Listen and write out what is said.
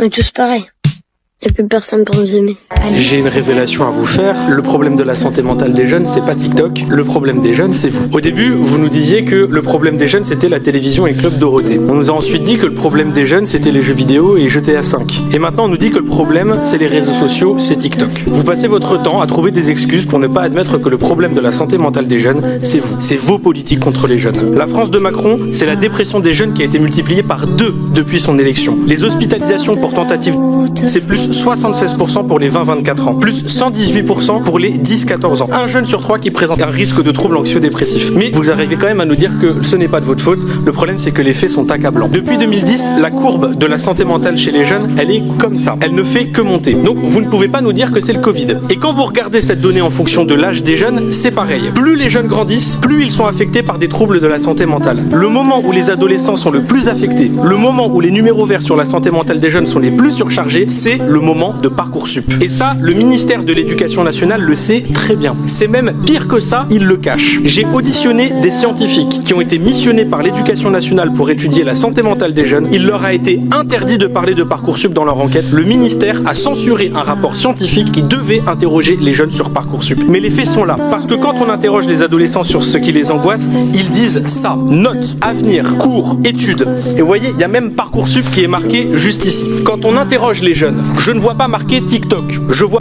On est tous pareils. Il n'y a plus personne pour nous aimer. J'ai une révélation à vous faire. Le problème de la santé mentale des jeunes, c'est pas TikTok. Le problème des jeunes, c'est vous. Au début, vous nous disiez que le problème des jeunes, c'était la télévision et Club Dorothée. On nous a ensuite dit que le problème des jeunes, c'était les jeux vidéo et GTA 5. Et maintenant, on nous dit que le problème, c'est les réseaux sociaux, c'est TikTok. Vous passez votre temps à trouver des excuses pour ne pas admettre que le problème de la santé mentale des jeunes, c'est vous. C'est vos politiques contre les jeunes. La France de Macron, c'est la dépression des jeunes qui a été multipliée par 2 depuis son élection. Les hospitalisations pour tentative, c'est plus 76% pour les 20-24 ans, plus 118% pour les 10-14 ans. Un jeune sur 3 qui présente un risque de troubles anxio-dépressifs. Mais vous arrivez quand même à nous dire que ce n'est pas de votre faute. Le problème, c'est que les faits sont accablants. Depuis 2010, la courbe de la santé mentale chez les jeunes, elle est comme ça. Elle ne fait que monter. Donc, vous ne pouvez pas nous dire que c'est le Covid. Et quand vous regardez cette donnée en fonction de l'âge des jeunes, c'est pareil. Plus les jeunes grandissent, plus ils sont affectés par des troubles de la santé mentale. Le moment où les adolescents sont le plus affectés, le moment où les numéros verts sur la santé mentale des jeunes sont les plus surchargés, c'est le moment de Parcoursup. Et ça, le ministère de l'Éducation nationale le sait très bien. C'est même pire que ça, il le cache. J'ai auditionné des scientifiques qui ont été missionnés par l'Éducation nationale pour étudier la santé mentale des jeunes. Il leur a été interdit de parler de Parcoursup dans leur enquête. Le ministère a censuré un rapport scientifique qui devait interroger les jeunes sur Parcoursup. Mais les faits sont là. Parce que quand on interroge les adolescents sur ce qui les angoisse, ils disent ça. Notes, avenir, cours, études. Et vous voyez, il y a même Parcoursup qui est marqué juste ici. Quand on interroge les jeunes, je ne vois pas marqué TikTok. Je vois